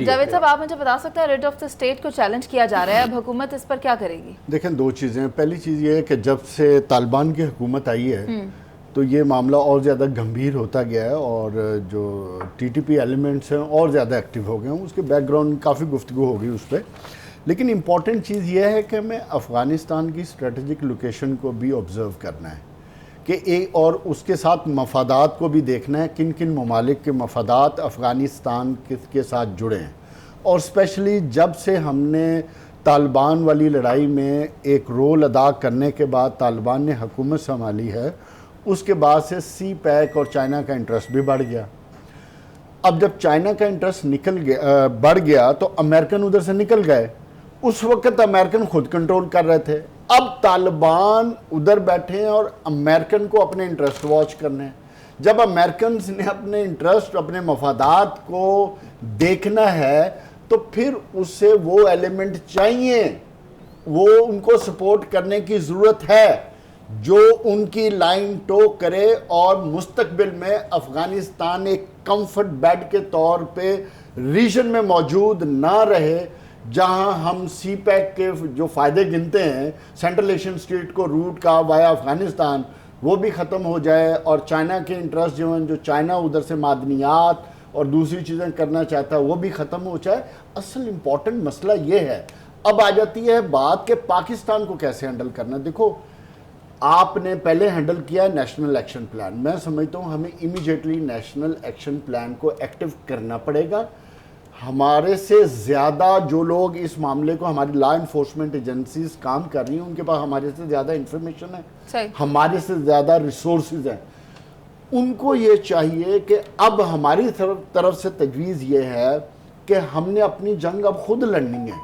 Party. Javed साहब, आप मुझे बता सकते हैं, रेट ऑफ द स्टेट को चैलेंज किया जा रहा है, अब हुकूमत इस पर क्या करेगी? देखें, दो चीज़ें। पहली चीज़ ये है कि जब से तालिबान की हुकूमत आई है तो ये मामला और ज़्यादा गंभीर होता गया है और जो टीटीपी एलिमेंट्स हैं और ज़्यादा एक्टिव हो गए हैं। उसके बैकग्राउंड काफ़ी गुफ्तगू हो गई उस पर। लेकिन इम्पॉर्टेंट चीज़ ये है कि हमें अफ़गानिस्तान की स्ट्रेटजिक लोकेशन को भी ऑब्ज़र्व करना है कि और उसके साथ मफादात को भी देखना है, किन किन ममालिक के मफादात अफ़गानिस्तान के साथ जुड़े हैं। और स्पेशली जब से हमने तालिबान वाली लड़ाई में एक रोल अदा करने के बाद तालिबान ने हुकूमत संभाली है, उसके बाद से सी पैक और चाइना का इंटरेस्ट भी बढ़ गया। अब जब चाइना का इंटरेस्ट बढ़ गया तो अमेरिकन उधर से निकल गए। उस वक्त अमेरिकन खुद कंट्रोल कर रहे थे, अब तालिबान उधर बैठे हैं और अमेरिकन को अपने इंटरेस्ट वॉच करने हैं। जब अमेरिकन ने अपने इंटरेस्ट, अपने मफादात को देखना है तो फिर उससे वो एलिमेंट चाहिए, वो उनको सपोर्ट करने की ज़रूरत है जो उनकी लाइन टो करे और मुस्तकबिल में अफ़गानिस्तान एक कंफर्ट बेड के तौर पे रीजन में मौजूद ना रहे, जहां हम सी पैक के जो फ़ायदे गिनते हैं, सेंट्रल एशियन स्टेट को रूट का वाया अफ़गानिस्तान, वो भी ख़त्म हो जाए और चाइना के इंटरेस्ट जो चाइना उधर से मादनियात और दूसरी चीज़ें करना चाहता है वो भी ख़त्म हो जाए। असल इम्पॉर्टेंट मसला ये है। अब आ जाती है बात कि पाकिस्तान को कैसे हैंडल करना। देखो, आपने पहले हैंडल किया नेशनल एक्शन प्लान। मैं समझता हूँ हमें इमीडिएटली नेशनल एक्शन प्लान को एक्टिव करना पड़ेगा। हमारे से ज़्यादा जो लोग इस मामले को, हमारी लॉ इन्फोर्समेंट एजेंसीज काम कर रही हैं, उनके पास हमारे से ज़्यादा इंफॉर्मेशन है, हमारे से ज़्यादा रिसोर्सेज हैं। उनको ये चाहिए कि अब हमारी तरफ से तजवीज़ ये है कि हमने अपनी जंग अब खुद लड़नी है।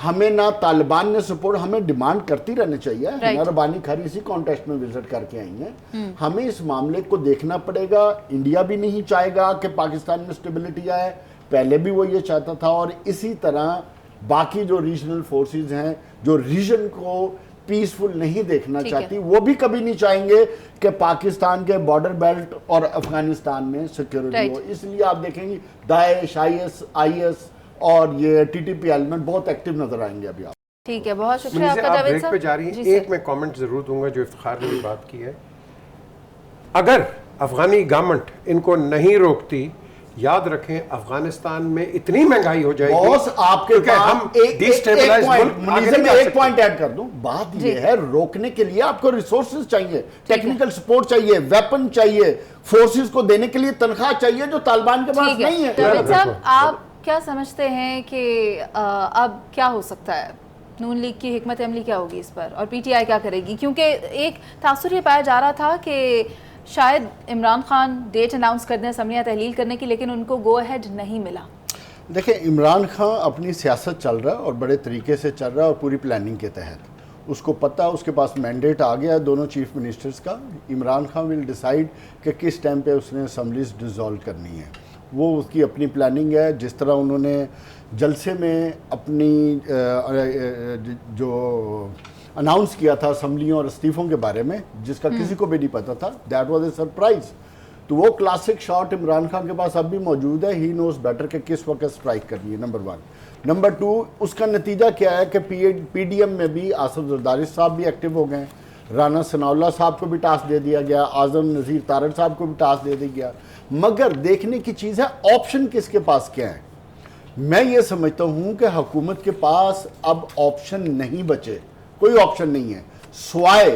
हमें ना तालिबान ने सपोर्ट, हमें डिमांड करती रहनी चाहिए। रबानी खैर इसी कॉन्टेस्ट में विजिट करके आई हैं। हमें इस मामले को देखना पड़ेगा। इंडिया भी नहीं चाहेगा कि पाकिस्तान में स्टेबिलिटी आए, पहले भी वो ये चाहता था, और इसी तरह बाकी जो रीजनल फोर्सेस हैं जो रीजन को पीसफुल नहीं देखना चाहती, वो भी कभी नहीं चाहेंगे कि पाकिस्तान के बॉर्डर बेल्ट और अफगानिस्तान में सिक्योरिटी हो। इसलिए आप देखेंगे दाइश, IS और ये टीटीपी एलिमेंट बहुत एक्टिव नजर आएंगे अभी। आप ठीक है, बहुत शुक्रिया आपका जावेद साहब। पे जा रही है, एक मैं कमेंट जरूर दूंगा जो इफ्तिखार ने बात की है। अगर अफगानी गवर्नमेंट इनको नहीं रोकती, याद रखें अफगानिस्तान में इतनी महंगाई हो जाएगी। बॉस, आपके हम एक पॉइंट ऐड कर दूं। बात ये है, रोकने के लिए आपको रिसोर्सेज चाहिए, टेक्निकल सपोर्ट चाहिए, वेपन चाहिए, फोर्सेस को देने के लिए तनख्वाह चाहिए, जो तालिबान के पास नहीं है। जावेद साहब, आप क्या समझते हैं कि अब क्या हो सकता है? नून लीग की हिकमत अमली क्या होगी इस पर, और PTI क्या करेगी? क्योंकि एक तासुर ये पाया जा रहा था कि शायद इमरान खान डेट अनाउंस कर दें असम्बलियाँ तहलील करने की, लेकिन उनको गो अहेड नहीं मिला। देखिए, इमरान खान अपनी सियासत चल रहा है और बड़े तरीके से चल रहा है और पूरी प्लानिंग के तहत। उसको पता है, उसके पास मैंडेट आ गया दोनों चीफ मिनिस्टर्स का। इमरान खान विल डिसाइड कि किस टाइम पे उसने असम्बलीज डिसॉल्व करनी है, वो उसकी अपनी प्लानिंग है। जिस तरह उन्होंने जलसे में अपनी जो अनाउंस किया था असम्बलियों और इस्तीफ़ों के बारे में, जिसका किसी को भी नहीं पता था, दैट वाज ए सरप्राइज। तो वो क्लासिक शॉट इमरान खान के पास अब भी मौजूद है। ही नोज बेटर कि किस वक्त स्ट्राइक करनी है, नंबर 1। नंबर 2, उसका नतीजा क्या है कि PDM में भी आसिफ जरदारी साहब भी एक्टिव हो गए, राना सनाउल्लाह साहब को भी टास्क दे दिया गया, आजम नज़ीर तारड़ साहब को भी टास्क दे दिया गया। मगर देखने की चीज़ है ऑप्शन किसके पास क्या है। मैं ये समझता हूँ कि हुकूमत के पास अब ऑप्शन नहीं बचे, कोई ऑप्शन नहीं है स्वाय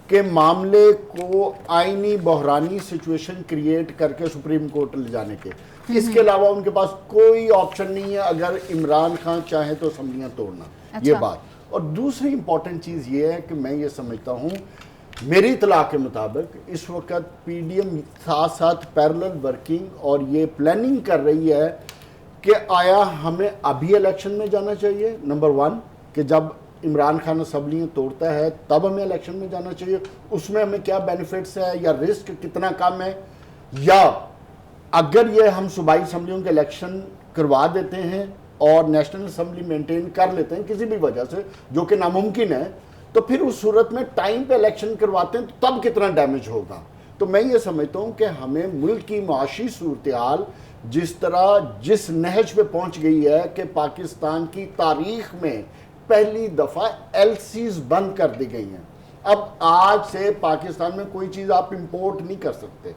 के मामले को आईनी बहरानी सिचुएशन क्रिएट करके सुप्रीम कोर्ट ले जाने के। इसके अलावा उनके पास कोई ऑप्शन नहीं है अगर इमरान खान चाहे तो असम्बलियाँ तोड़ना। अच्छा। ये बात। और दूसरी इंपॉर्टेंट चीज़ ये है कि मैं ये समझता हूँ, मेरी इतला के मुताबिक इस वक्त PDM साथ साथ पैरेलल वर्किंग और ये प्लानिंग कर रही है कि आया हमें अभी इलेक्शन में जाना चाहिए, नंबर 1, कि जब इमरान खान असम्बलियाँ तोड़ता है तब हमें इलेक्शन में जाना चाहिए, उसमें हमें क्या बेनिफिट्स है या रिस्क कितना कम है, या अगर ये हम सूबाई असम्बलियों के इलेक्शन करवा देते हैं और नेशनल असम्बली मेंटेन कर लेते हैं किसी भी वजह से, जो कि नामुमकिन है, तो फिर उस सूरत में टाइम पे इलेक्शन करवाते हैं तो तब कितना डैमेज होगा। तो मैं ये समझता हूँ कि हमें मुल्क की माशी सूरत हाल जिस तरह जिस नहज पे पहुंच गई है कि पाकिस्तान की तारीख में पहली दफा एलसीज बंद कर दी गई हैं। अब आज से पाकिस्तान में कोई चीज आप इंपोर्ट नहीं कर सकते।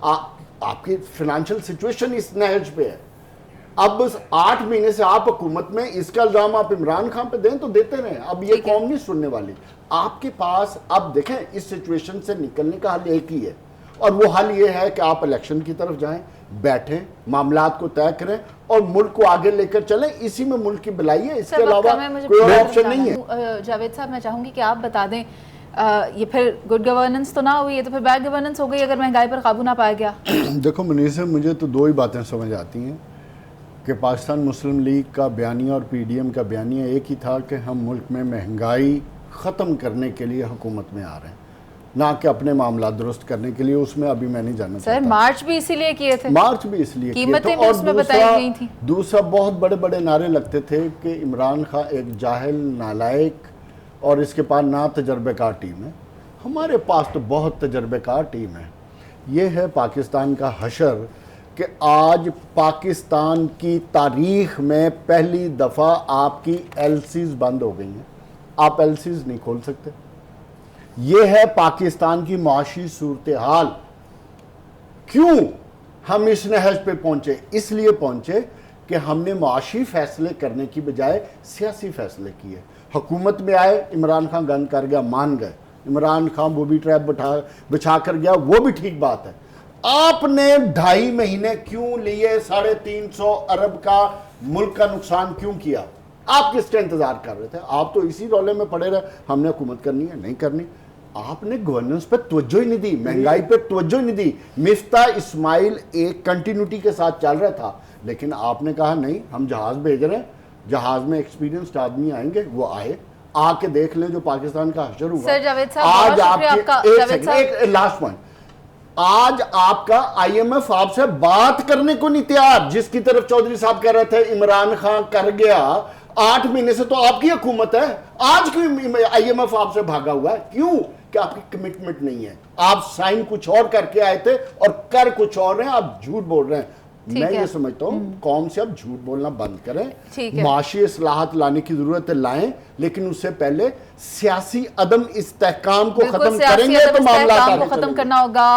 आपकी फाइनेंशियल सिचुएशन इस नहज पे है। अब 8 महीने से आप हुकूमत में, इसका इल्जाम आप इमरान खान पे दें तो देते रहे, अब ये कौम नहीं सुनने वाली। आपके पास अब देखें, इस सिचुएशन से निकलने का हल एक ही है, और वो हल ये है कि आप इलेक्शन की तरफ जाएं, बैठें, मामलात को तय करें और मुल्क को आगे लेकर चलें। इसी में मुल्क की भलाई है, इसके अलावा कोई और ऑप्शन नहीं है। जावेद साहब, मैं चाहूंगी कि आप बता दें, ये फिर गुड गवर्नेंस तो ना हुई, ये तो फिर बैड गवर्नेंस हो गई अगर महंगाई पर काबू ना पाया गया। देखो मुनीर साहब, मुझे तो दो ही बातें समझ आती हैं कि पाकिस्तान मुस्लिम लीग का बयानिया और पीडीएम का बयानिया एक ही था कि हम मुल्क में महंगाई ख़त्म करने के लिए हुकूमत में आ रहे हैं, ना कि अपने मामला दुरुस्त करने के लिए। उसमें अभी मैं नहीं जानना सर, मार्च भी इसीलिए किए थे, मार्च भी इसलिए कीमतें भी उसमें बताई गई थी। दूसरा बहुत बड़े बड़े नारे लगते थे कि इमरान खान एक जाहिल, नालायक और इसके पास ना तजर्बेकार टीम है। हमारे पास तो बहुत तजर्बेकार टीम है। ये है पाकिस्तान का हशर कि आज पाकिस्तान की तारीख में पहली दफ़ा आपकी एलसीज बंद हो गई हैं। आप एलसीज नहीं खोल सकते। ये है पाकिस्तान की माशी सूरत हाल। क्यों हम इस नहज पे पहुंचे? इसलिए पहुंचे कि हमने माशी फैसले करने की बजाय सियासी फैसले किए। हुकूमत में आए, इमरान खान गंद कर गया, मान गए। इमरान खान बूबी ट्रैप बिछा कर गया, वो भी ठीक बात है। आपने 2.5 महीने क्यों लिए? 350 अरब का मुल्क का नुकसान क्यों किया? आप किसका इंतजार कर रहे थे? आप तो इसी रौले में पड़े रहे, हमने हुकूमत करनी है, नहीं करनी। आपने गवर्नेंस पे तवज्जो ही नहीं दी, महंगाई पे तवज्जो ही नहीं दी। मिफ्ता इस्माइल एक कंटिन्यूटी के साथ चल रहा था, लेकिन आपने कहा नहीं, हम जहाज भेज रहे हैं, जहाज में एक्सपीरियंस्ड आदमी आएंगे, वो आए, आके देख लें जो पाकिस्तान का हशर हुआ। सर जावेद साहब, आज आपके एक लास्ट पॉइंट, आज आपका आईएमएफ आपसे बात करने को नहीं तैयार। जिसकी तरफ चौधरी साहब कह रहे थे इमरान खान कर गया, 8 महीने से तो आपकी हुकूमत है। आज क्यों आईएमएफ आपसे भागा हुआ है? क्यों? कि आपकी कमिटमेंट नहीं है। आप साइन कुछ और करके आए थे और कर कुछ और हैं, आप झूठ बोल रहे हैं। मैं ये समझता हूँ कौम से अब झूठ बोलना बंद करें, माशी इस्लाहत लाने की जरूरत है, लाएं, लेकिन उससे पहले सियासी अदम इस्तेहकाम को खत्म करेंगे तो मामला खत्म करना होगा।